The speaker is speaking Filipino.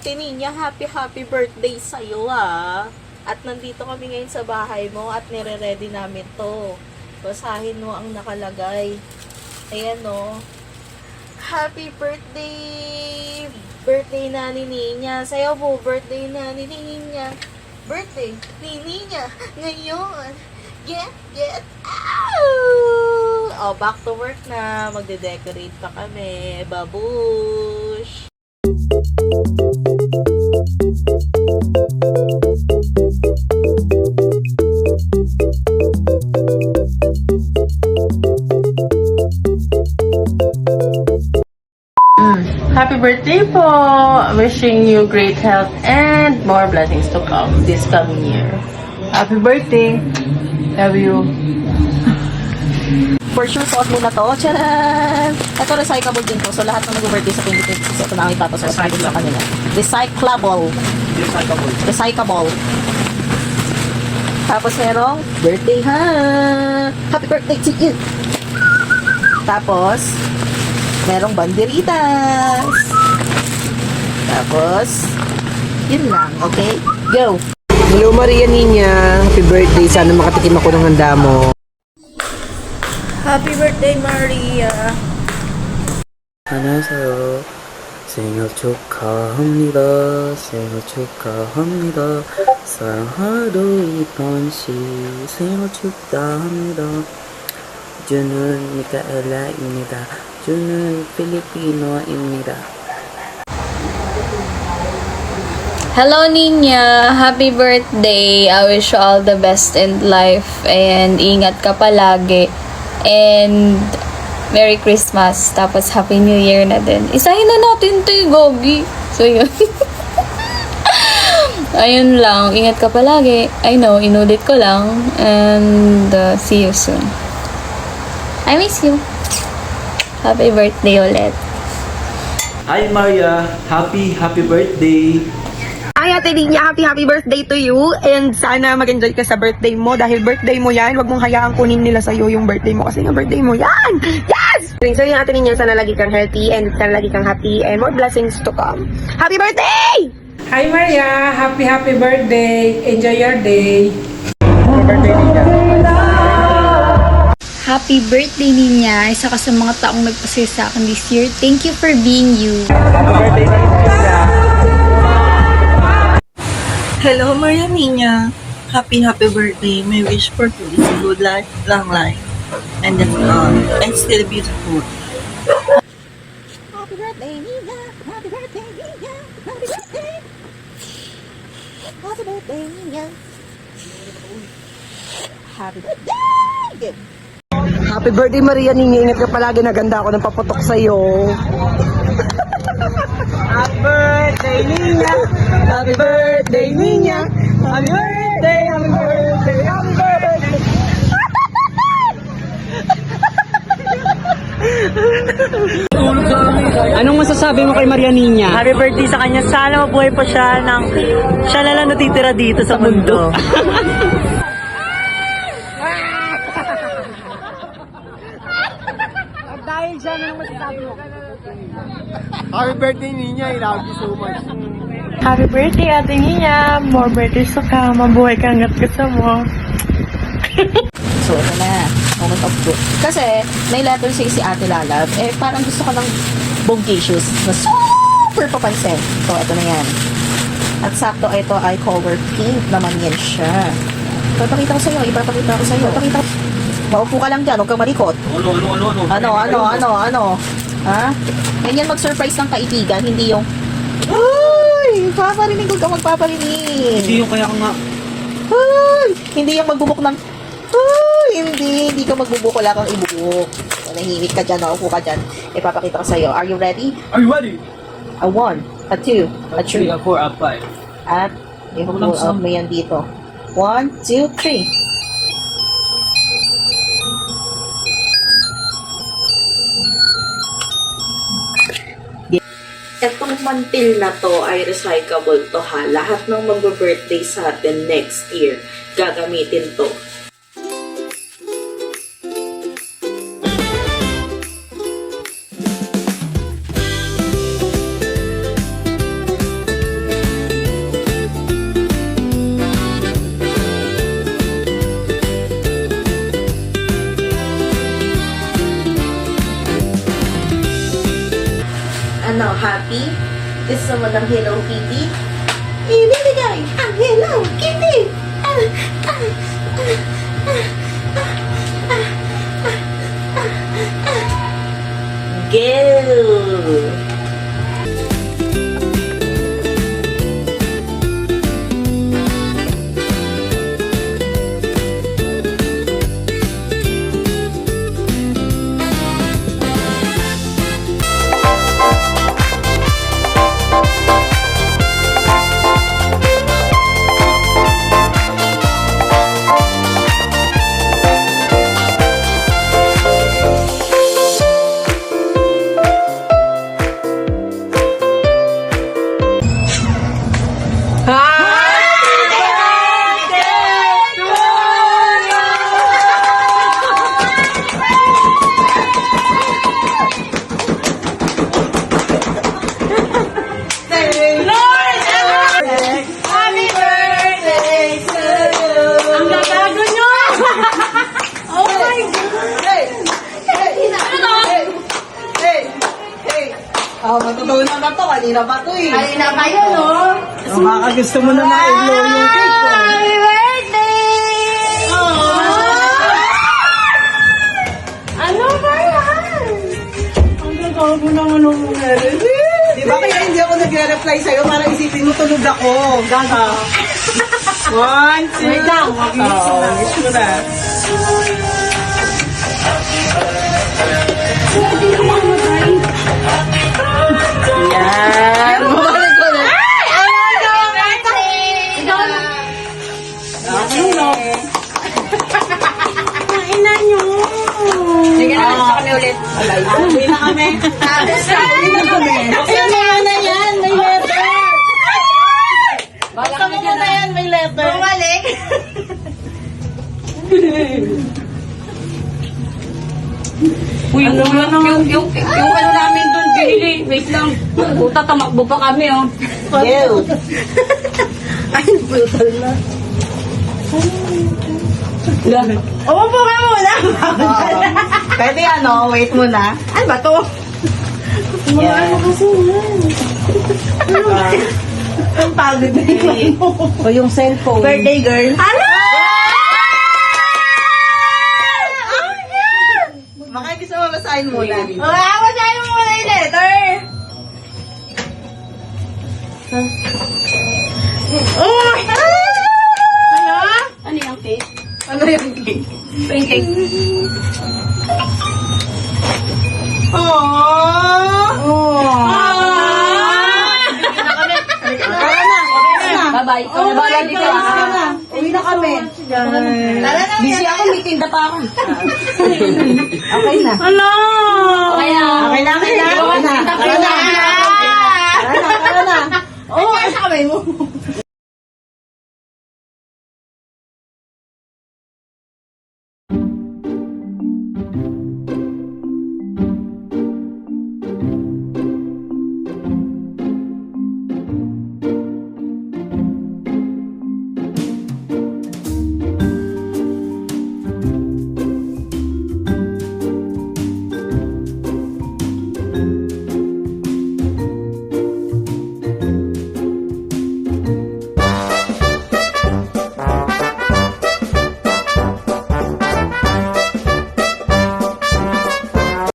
Ate Ninya, happy birthday sa'yo ah. At nandito kami ngayon sa bahay mo at nire-ready namin to. Basahin mo ang nakalagay. Ayan no. Happy birthday! Birthday na ni Ninya. Sa'yo po, birthday na ni Ninya. Birthday ni Ninya ngayon. Get out! Oh, back to work na. Magde-decorate pa kami. Babush! Happy birthday po! Wishing you great health and more blessings to come this coming year. Happy birthday! Love you! For sure, suot muna to. Tcharan! Ito, recyclable din to. So, lahat ng nag-birthday sa 2026, ito na ang ipapasuot natin sa kanila. Recyclable. Recyclable. Tapos, merong birthday ha! Happy birthday to you! Tapos, merong banderitas. Tapos, yun lang. Okay? Go! Hello Maria Ninya, happy birthday. Sana makatikim ako ng handa mo. Happy birthday, Maria! 안녕하세요. 생일 축하합니다. 생일 축하합니다. 사랑하루 이번 씨 생일 축하합니다. 저는 미카엘라입니다. 저는 필리피노입니다. Hello Ninya! Happy birthday! I wish you all the best in life and ingat ka palagi. And Merry Christmas. Tapos Happy New Year na din. Isahin na natin to, Gogi. So yun. Ayun lang. Ingat ka palagi. I know, inulit ko lang. And see you soon. I miss you. Happy birthday ulit. Hi Maria, happy birthday. Ay Ate Ninya, happy birthday to you. And sana mag-enjoy ka sa birthday mo. Dahil birthday mo yan, wag mong hayaang kunin nila sa'yo yung birthday mo. Kasi nga birthday mo yan. Yes! So yung Ate Ninya, sana lagi kang healthy and sana lagi kang happy and more blessings to come. Happy birthday! Hi Maria, happy birthday. Enjoy your day. Happy birthday Ninya. Isa ka sa mga taong nagpasaya sa akin this year. Thank you for being you. Hello, Maria Niña. Happy birthday. My wish for you is a good life, long life. And that's all. And still beautiful. Happy birthday, Nina! Happy birthday, Nina! Happy birthday! Happy birthday, Nina! Happy birthday! Happy birthday Maria Ninya. Ingat ka palagi, naganda ako ng paputok sa'yo. Happy birthday Ninya. Happy birthday Ninya. Happy birthday, happy birthday, happy birthday. Anong masasabi mo kay Maria Ninya? Happy birthday sa kanya. Sana mabuhay pa siya ng siya na lang natitira dito sa mundo. Dahil siya na masasabi mo. Happy birthday Ninya, I love you so much. Happy birthday Ate Ninya. More birthdays to come. Mabuhay ka hanggat gusto mo. So, ito na. Moment of truth. Kasi, may letter say si Ate Lalab, parang gusto ko ng bodacious na super papansin. So, ito na yan. At sakto, ito ay color pink naman yan siya. Ipapakita ko sa'yo. Maupo ka lang dyan. Huwag kang malikot. Ano? Ha? Ganyan mag-surprise ng kaibigan. Hindi yung, ay, paparinig. Huwag kang magpaparinig. Hindi yung kaya nga. Ay, hindi yung magbubuk ng, ay, hindi ka magbubuk. Wala kang ibubuk. Nahimik ka dyan. Upo ka dyan. Ipapakita ko sa'yo. Are you ready? Are you ready? A 1, a 2, a 3, A 4, a 5. at i-pull out mo yan dito. 1, 2, 3. Etong mantil na to ay recyclable to ha. Lahat ng mag-birthday sa atin next year, gagamitin to. ng happy? Gusto mo ng Hello Kitty? Ibibigay ang Hello Kitty! Go! Matutunan na to. Kanina pa to eh. Kanina pa yun, no? Baka gusto mo na ma-blow yung cake ko. Happy birthday! Ano ba yan? Ang gagawa naman ng meron. Di ba kaya hindi ako nagre-reply sa'yo para isipin mo tulog ako? Gaga. 1, 2, wait lang. Wish mo na. Yan. Bumalik ko na. Sige na, gusto kami ulit. Uwi na kami. Uwi na kami. Buksan mo muna yan. May letter. Buksan mo muna yan. May letter. Bumalik. Uy, yung ano namin doon, binili. Wait lang. Puta, tamakbo pa kami, oh. Ew. Ay, brutal na. Umupo ka muna. Pwede ano, wait muna. Ano ba to? Ano kasi yan? Ang pagod na yun. O yung cellphone. Birthday girl. Ano? Baka gusto mo basahin muna. Basahin mo muna yung letter. Oh! Ano yung cake? Ano yung cake? Pancake. Bye-bye. Oh my God! Uwi na kami. Busy ako, may tinda pa ako. Okay na. Hello! Kaya, Okay na, okay